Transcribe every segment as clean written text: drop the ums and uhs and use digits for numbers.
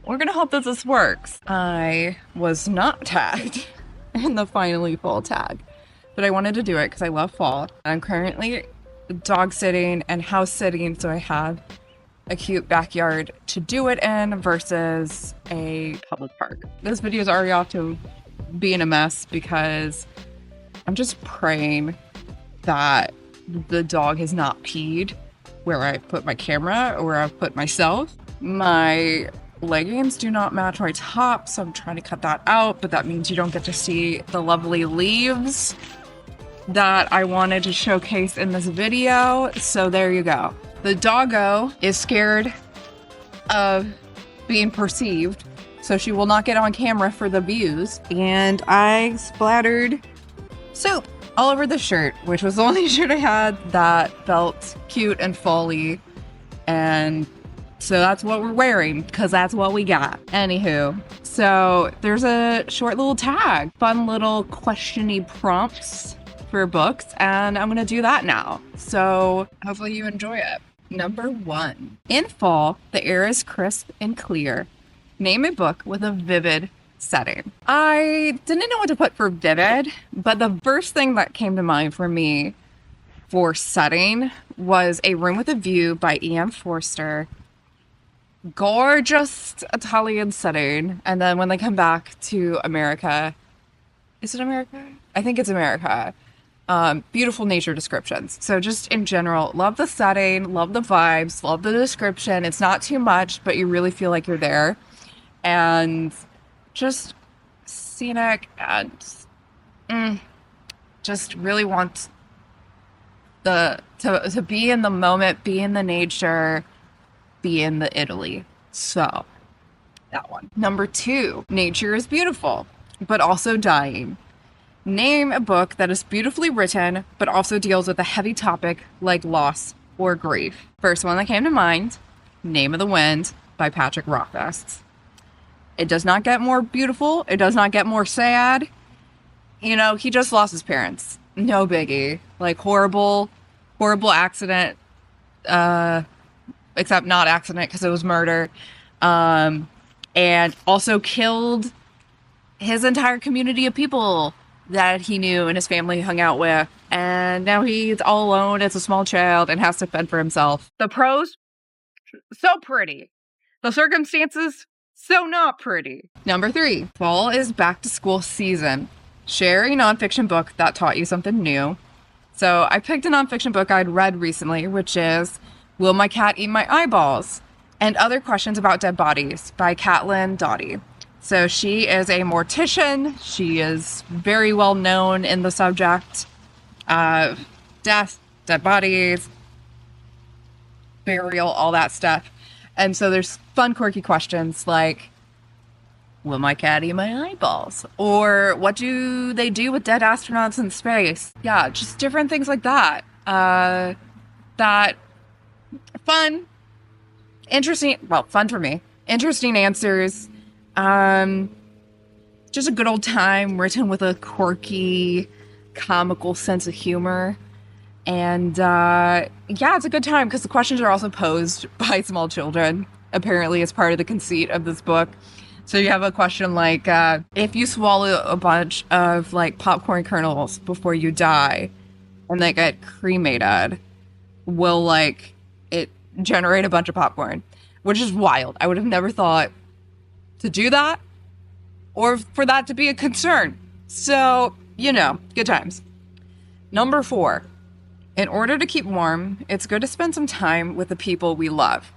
we're gonna hope that this works. I was not tagged in the finally fall tag, but I wanted to do it because I love fall. I'm currently dog sitting and house sitting, so I have a cute backyard to do it in versus a public park. This video is already off to being a mess because I'm just praying that the dog has not peed where I put my camera or where I've put myself. My leggings do not match my top, so I'm trying to cut that out, but that means you don't get to see the lovely leaves that I wanted to showcase in this video. So there you go. The doggo is scared of being perceived, so she will not get on camera for the views. And I splattered soup all over the shirt, which was the only shirt I had that felt cute and fall-y. And so that's what we're wearing, because that's what we got. Anywho, so there's a short little tag, fun little question-y prompts for books, and I'm gonna do that now. So hopefully you enjoy it. Number 1. In fall, the air is crisp and clear. Name a book with a vivid setting. I didn't know what to put for vivid, but the first thing that came to mind for me for setting was A Room with a View by E.M. Forster. Gorgeous Italian setting. And then when they come back to America, is it America? I think it's America. Beautiful nature descriptions. So just in general, love the setting, love the vibes, love the description. It's not too much, but you really feel like you're there. And just scenic and just really want to be in the moment, be in the nature, be in the Italy. So that one. Number 2, nature is beautiful, but also dying. Name a book that is beautifully written, but also deals with a heavy topic like loss or grief. First one that came to mind, Name of the Wind by Patrick Rothfuss. It does not get more beautiful. It does not get more sad. You know, he just lost his parents. No biggie. Like horrible accident. Except not accident because it was murder. And also killed his entire community of people that he knew and his family hung out with. And now he's all alone as a small child and has to fend for himself. The prose, so pretty. The circumstances, so not pretty. Number 3, fall is back to school season. Share a nonfiction book that taught you something new. So I picked a nonfiction book I'd read recently, which is Will My Cat Eat My Eyeballs? And Other Questions About Dead Bodies by Caitlin Doughty. So she is a mortician. She is very well known in the subject of death, dead bodies, burial, all that stuff. And so there's fun, quirky questions like, will my cat eat my eyeballs? Or what do they do with dead astronauts in space? Yeah, just different things like that. That fun, interesting, well, fun for me. Interesting answers. Just a good old time written with a quirky, comical sense of humor. And yeah, it's a good time because the questions are also posed by small children, apparently as part of the conceit of this book. So you have a question like, if you swallow a bunch of like popcorn kernels before you die and they get cremated, will like it generate a bunch of popcorn? Which is wild. I would have never thought to do that or for that to be a concern. So, you know, good times. Number 4, in order to keep warm, it's good to spend some time with the people we love.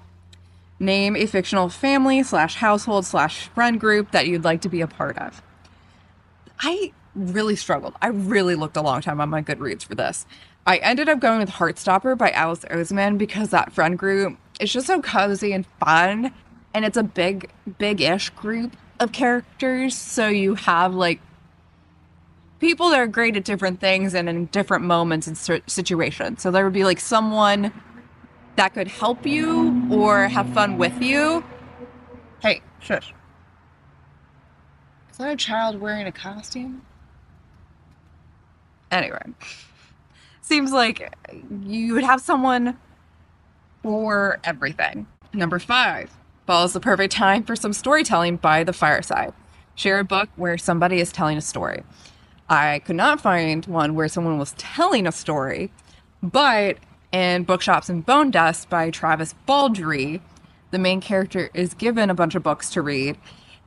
Name a fictional family / household / friend group that you'd like to be a part of. I really struggled. I really looked a long time on my Goodreads for this. I ended up going with Heartstopper by Alice Oseman because that friend group is just so cozy and fun. And it's a big-ish group of characters. So you have like people that are great at different things and in different moments and situations. So there would be like someone that could help you or have fun with you. Hey, shush. Is that a child wearing a costume? Anyway, seems like you would have someone for everything. Number 5, Fall is the perfect time for some storytelling by the fireside. Share a book where somebody is telling a story. I could not find one where someone was telling a story, but in Bookshops and Bone Dust by Travis Baldree, the main character is given a bunch of books to read.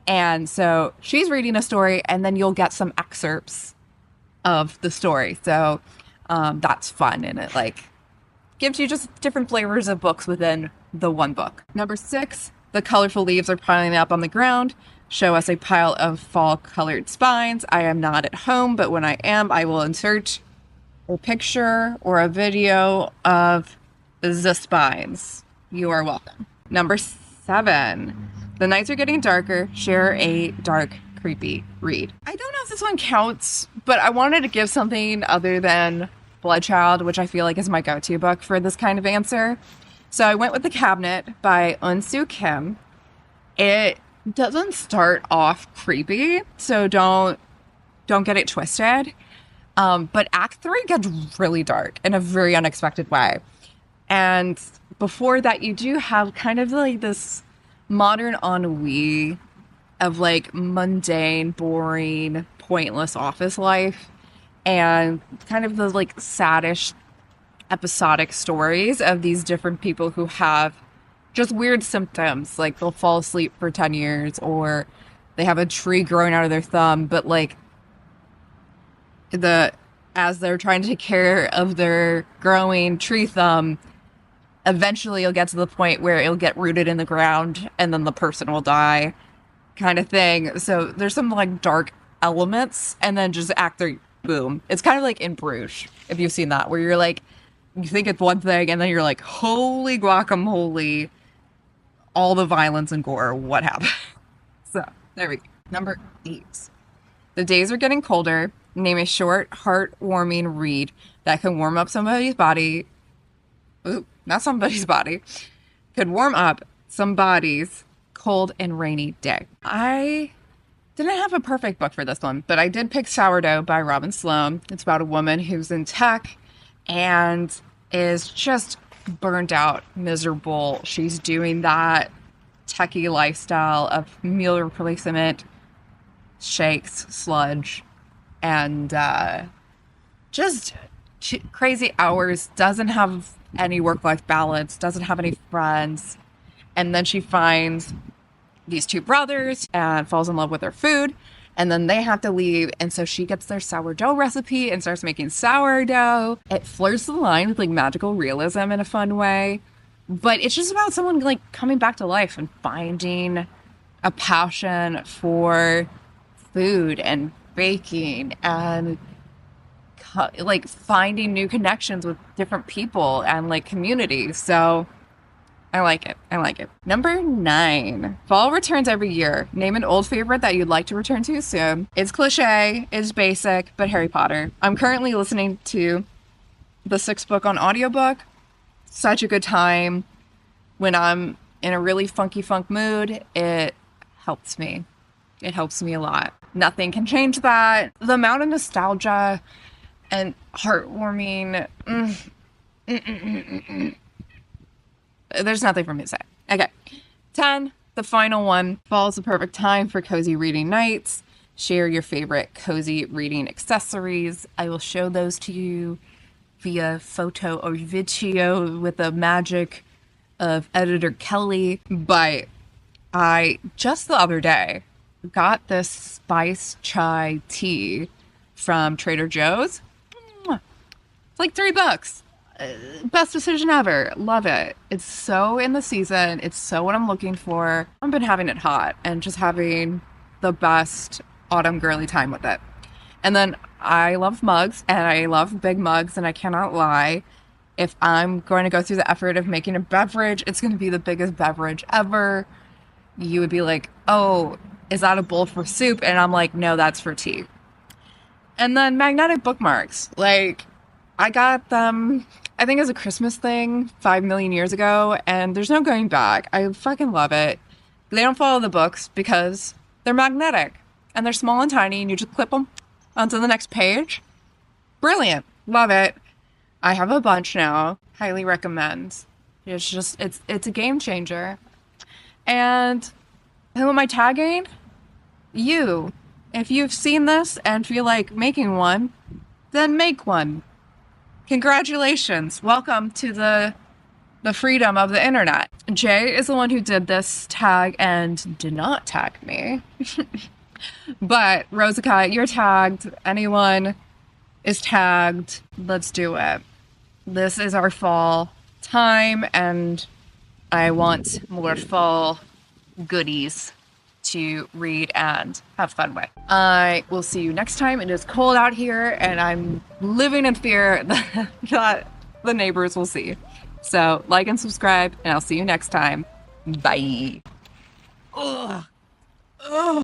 And so she's reading a story, and then you'll get some excerpts of the story. So that's fun, and it like gives you just different flavors of books within the one book. Number 6, the colorful leaves are piling up on the ground. Show us a pile of fall-colored spines. I am not at home, but when I am, I will insert a picture or a video of the spines. You are welcome. Number 7, the nights are getting darker. Share a dark, creepy read. I don't know if this one counts, but I wanted to give something other than Bloodchild, which I feel like is my go-to book for this kind of answer. So I went with The Cabinet by Eun-Soo Kim. It doesn't start off creepy, so don't get it twisted. But Act 3 gets really dark in a very unexpected way. And before that, you do have kind of like this modern ennui of like mundane, boring, pointless office life, and kind of the like saddish episodic stories of these different people who have just weird symptoms, like they'll fall asleep for 10 years, or they have a tree growing out of their thumb, but like as they're trying to take care of their growing tree thumb, eventually you'll get to the point where it'll get rooted in the ground and then the person will die, kind of thing. So there's some like dark elements, and then just Act 3, boom. It's kind of like in Bruges, if you've seen that, where you're like, you think it's one thing, and then you're like, holy guacamole, all the violence and gore, what happened? So, there we go. Number 8. The days are getting colder. Name a short, heartwarming read that can warm up somebody's body. Ooh, not somebody's body. Could warm up somebody's cold and rainy day. I didn't have a perfect book for this one, but I did pick Sourdough by Robin Sloan. It's about a woman who's in tech and is just burned out, miserable. She's doing that techie lifestyle of meal replacement, shakes, sludge, and just crazy hours, doesn't have any work-life balance, doesn't have any friends. And then she finds these 2 brothers and falls in love with their food. And then they have to leave, and so she gets their sourdough recipe and starts making sourdough. It flirts the line with like magical realism in a fun way, but it's just about someone like coming back to life and finding a passion for food and baking and like finding new connections with different people and like communities. So I like it. I like it. Number 9. Fall returns every year. Name an old favorite that you'd like to return to soon. It's cliche, it's basic, but Harry Potter. I'm currently listening to the 6th book on audiobook. Such a good time. When I'm in a really funky funk mood, it helps me. It helps me a lot. Nothing can change that. The amount of nostalgia and heartwarming. There's nothing for me to say. Okay. 10, the final one. Fall is the perfect time for cozy reading nights. Share your favorite cozy reading accessories. I will show those to you via photo or video with the magic of editor Kelly. But I just the other day got this spice chai tea from Trader Joe's. It's like $3. Best decision ever. Love it. It's so in the season. It's so what I'm looking for. I've been having it hot and just having the best autumn girly time with it. And then I love mugs, and I love big mugs, and I cannot lie. If I'm going to go through the effort of making a beverage, it's going to be the biggest beverage ever. You would be like, oh, is that a bowl for soup? And I'm like, no, that's for tea. And then magnetic bookmarks. Like, I got them, I think, as a Christmas thing 5 million years ago, and there's no going back. I fucking love it. They don't follow the books because they're magnetic, and they're small and tiny, and you just clip them onto the next page. Brilliant. Love it. I have a bunch now. Highly recommend. It's a game changer. And who am I tagging? You. If you've seen this and feel like making one, then make one. Congratulations. Welcome to the freedom of the internet. Jay is the one who did this tag and did not tag me. But Rosica, you're tagged. Anyone is tagged. Let's do it. This is our fall time, and I want more fall goodies to read and have fun with. I will see you next time. It is cold out here, and I'm living in fear that the neighbors will see. So like and subscribe, and I'll see you next time. Bye. Ugh. Ugh.